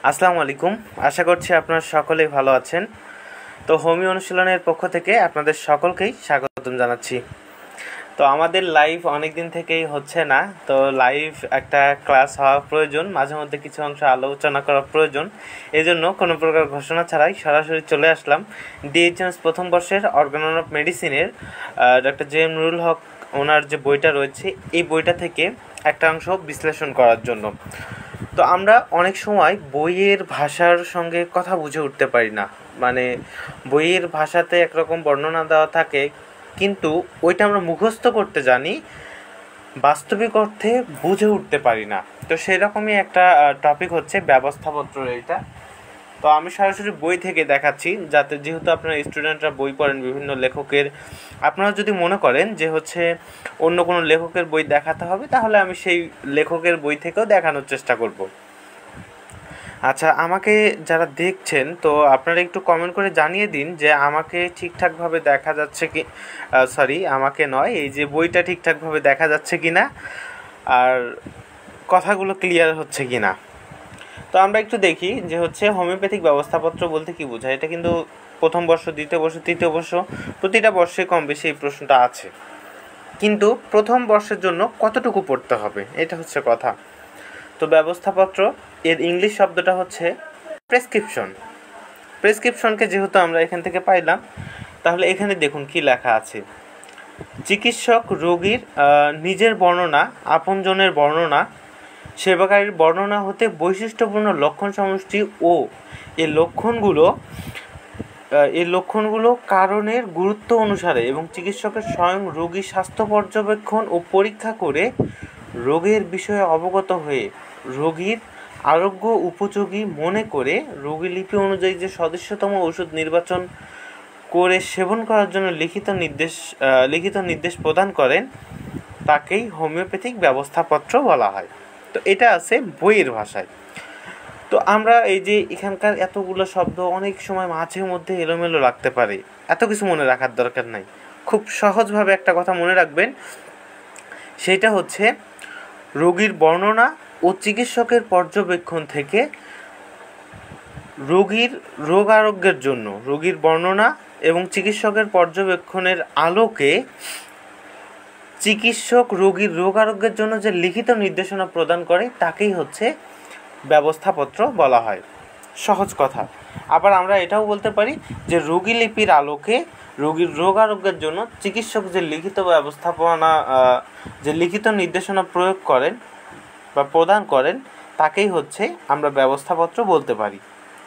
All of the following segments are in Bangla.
আসসালামু আলাইকুম। আশা করছি আপনারা সকলেই ভালো আছেন। তো হোমিও অনুশীলনের পক্ষ থেকে আপনাদের সকলকেই স্বাগতম জানাচ্ছি। তো আমাদের লাইভ অনেক দিন থেকেই হচ্ছে না, তো লাইভ একটা ক্লাস হওয়া প্রয়োজন, মাঝে মধ্যে কিছু অংশ আলোচনা করা প্রয়োজন। এজন্য কোনো প্রকার ঘোষণা ছাড়াই সরাসরি চলে আসলাম ডিএইচএমএস প্রথম বর্ষের অর্গান অফ মেডিসিনের ডক্টর জে এম নুরুল হক ওনার যে বইটা রয়েছে এই বইটা থেকে একটা অংশ বিশ্লেষণ করার জন্য। তো আমরা অনেক সময় বইয়ের ভাষার সঙ্গে কথা বুঝে উঠতে পারি না, মানে বইয়ের ভাষাতে একরকম বর্ণনা দেওয়া থাকে, কিন্তু ওইটা আমরা মুখস্থ করতে জানি, বাস্তবিক অর্থে বুঝে উঠতে পারি না। তো সেই রকমই একটা টপিক হচ্ছে ব্যবস্থাপত্র। এইটা তো আমি সরাসরি বই থেকে দেখাচ্ছি, যাতে যেহেতু আপনারা স্টুডেন্টরা বই পড়েন বিভিন্ন লেখকের, আপনারা যদি মনে করেন যে হচ্ছে অন্য কোনো লেখকের বই দেখাতে হবে, তাহলে আমি সেই লেখকের বই থেকেও দেখানোর চেষ্টা করব। আচ্ছা, আমাকে যারা দেখছেন তো আপনারা একটু কমেন্ট করে জানিয়ে দিন যে আমাকে ঠিকঠাকভাবে দেখা যাচ্ছে কি, আমাকে নয়, এই যে বইটা ঠিকঠাকভাবে দেখা যাচ্ছে কি না, আর কথাগুলো ক্লিয়ার হচ্ছে কি না। তো আমরা একটু দেখি যে হচ্ছে হোমিওপ্যাথিক ব্যবস্থাপত্র বলতে কি বোঝায়। এটা কিন্তু প্রথম বর্ষ, দ্বিতীয় বর্ষ, তৃতীয় বর্ষ প্রতিটা বর্ষে কম বেশি এই প্রশ্নটা আছে, কিন্তু প্রথম বর্ষের জন্য কতটুকু পড়তে হবে এটা হচ্ছে কথা। তো ব্যবস্থাপত্র এর ইংলিশ শব্দটা হচ্ছে প্রেসক্রিপশন। প্রেসক্রিপশনকে যেহেতু আমরা এখান থেকে পাইলাম, তাহলে এখানে দেখুন কি লেখা আছে। চিকিৎসক রোগীর নিজের বর্ণনা, আপনজনের বর্ণনা, সেবাকারীর বর্ণনা হতে বৈশিষ্ট্যপূর্ণ লক্ষণ সমষ্টি ও এই লক্ষণগুলো কারণের গুরুত্ব অনুসারে এবং চিকিৎসকের স্বয়ং রোগীর স্বাস্থ্য পর্যবেক্ষণ ও পরীক্ষা করে রোগের বিষয়ে অবগত হয়ে রোগীর আরোগ্য উপযোগী মনে করে রোগী লিপি অনুযায়ী যে সদস্যতম ওষুধ নির্বাচন করে সেবন করার জন্য লিখিত নির্দেশ প্রদান করেন, তাকেই হোমিওপ্যাথিক ব্যবস্থাপত্র বলা হয়। তো এটা আছে বইয়ের ভাষায়। তো আমরা এই যে এখানকার এতগুলো শব্দ অনেক সময় মাঝে মধ্যে এলোমেলো লাগতে পারে, এত কিছু মনে রাখার দরকার নাই। খুব সহজভাবে একটা কথা মনে রাখবেন, সেটা হচ্ছে রোগীর বর্ণনা ও চিকিৎসকের পর্যবেক্ষণ থেকে রোগীর রোগ আরোগ্যের জন্য, রোগীর বর্ণনা এবং চিকিৎসকের পর্যবেক্ষণের আলোকে চিকিৎসক রোগীর রোগ আরোগ্যের জন্য যে লিখিত নির্দেশনা প্রদান করে তাকেই হচ্ছে ব্যবস্থাপত্র বলা হয়। সহজ কথা। আবার আমরা এটাও বলতে পারি যে রোগী লিপির আলোকে রোগীর রোগ আরোগ্যের জন্য চিকিৎসক যে লিখিত নির্দেশনা প্রয়োগ করেন বা প্রদান করেন, তাকেই হচ্ছে আমরা ব্যবস্থাপত্র বলতে পারি।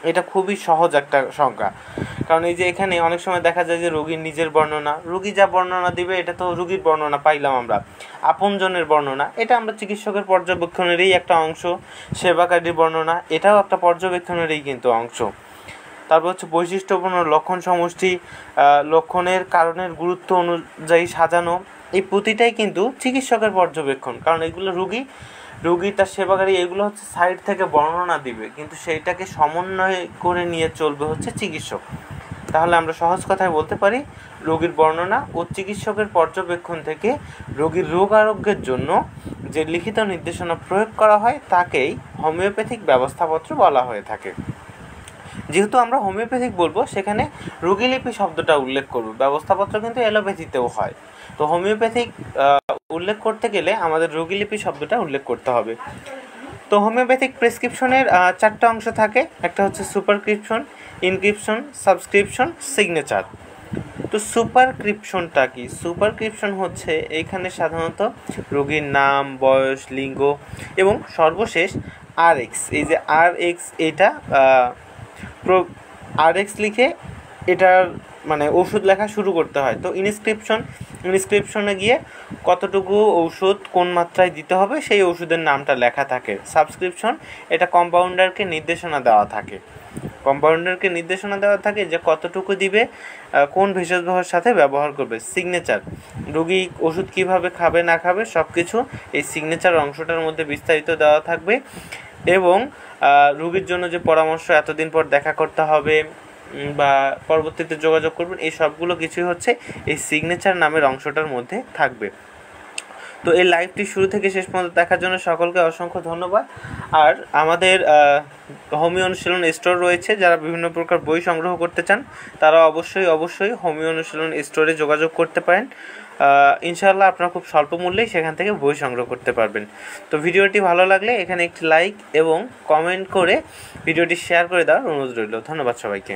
এটা খুবই সহজ একটা সংজ্ঞা। কারণ এই যে এখানে অনেক সময় দেখা যায় যে রোগীর নিজের বর্ণনা, রোগী যা বর্ণনা দিবে এটা তো রোগীর বর্ণনা পাইলাম আমরা। আপনজনের বর্ণনা, এটা আমরা চিকিৎসকের পর্যবেক্ষণেরই একটা অংশ। সেবাকারীর বর্ণনা, এটাও একটা পর্যবেক্ষণেরই কিন্তু অংশ। তারপর হচ্ছে বৈশিষ্ট্যপূর্ণ লক্ষণ সমষ্টি, লক্ষণের কারণের গুরুত্ব অনুযায়ী সাজানো, এই প্রতিটাই কিন্তু চিকিৎসকের পর্যবেক্ষণ। কারণ এগুলো রোগী তার সেবাকারী এগুলো হচ্ছে সাইড থেকে বর্ণনা দিবে, কিন্তু সেইটাকে সমন্বয় করে নিয়ে চলবে হচ্ছে চিকিৎসক। তাহলে আমরা সহজ কথায় বলতে পারি, রোগীর বর্ণনা ও চিকিৎসকের পর্যবেক্ষণ থেকে রোগীর রোগ আরোগ্যের জন্য যে লিখিত নির্দেশনা প্রয়োগ করা হয় তাকেই হোমিওপ্যাথিক ব্যবস্থাপত্র বলা হয়ে থাকে। যেহেতু আমরা হোমিওপ্যাথিক বলবো, সেখানে রোগীলিপি শব্দটা উল্লেখ করব। ব্যবস্থাপত্র কিন্তু অ্যালোপ্যাথিতেও হয়, তো হোমিওপ্যাথিক উল্লেখ করতে গেলে আমাদের রোগীলিপি শব্দটা উল্লেখ করতে হবে। তো হোমিওপ্যাথিক প্রেসক্রিপশনের 4টা অংশ থাকে। একটা হচ্ছে সুপারস্ক্রিপশন, ইনস্ক্রিপশন, সাবস্ক্রিপশন, সিগনেচার। তো সুপারস্ক্রিপশনটা কি? সুপারস্ক্রিপশন হচ্ছে এইখানে সাধারণত রোগীর নাম, বয়স, লিঙ্গ এবং সর্বশেষ RX, এই যে RX, এটা RX লিখে এটার মানে ওষুধ লেখা শুরু করতে হয়। তো ইনস্ক্রিপশনে গিয়ে কতটুকু ঔষধ কোন মাত্রায় দিতে হবে সেই ওষুধের নামটা লেখা থাকে। সাবস্ক্রিপশন, এটা কম্পাউন্ডারকে নির্দেশনা দেওয়া থাকে যে কতটুকু দিবে, কোন ভেষজের সাথে ব্যবহার করবে। সিগনেচার, রোগী ওষুধ কিভাবে খাবে না খাবে সব কিছু এই সিগনেচার অংশটার মধ্যে বিস্তারিত দেওয়া থাকবে। এবং রোগীর জন্য যে পরামর্শ, এতদিন পর দেখা করতে হবে বা পরবর্তীতে যোগাযোগ করবেন, এই সবগুলো কিছুই হচ্ছে এই সিগনেচার নামের অংশটার মধ্যে থাকবে। তো এই লাইভটি শুরু থেকে শেষ পর্যন্ত দেখার জন্য সকলকে অসংখ্য ধন্যবাদ। আর আমাদের হোমিও অনুশীলন স্টোর রয়েছে, যারা বিভিন্ন প্রকার বই সংগ্রহ করতে চান তারা অবশ্যই হোমিও অনুশীলন স্টোরে যোগাযোগ করতে পারেন। ইনশাআল্লাহ আপনারা খুব স্বল্প মূল্যেই সেখান থেকে বই সংগ্রহ করতে পারবেন। তো ভিডিওটি ভালো লাগলে এখানে একটি লাইক এবং কমেন্ট করে ভিডিওটি শেয়ার করে দেওয়ার অনুরোধ রইল। ধন্যবাদ সবাইকে।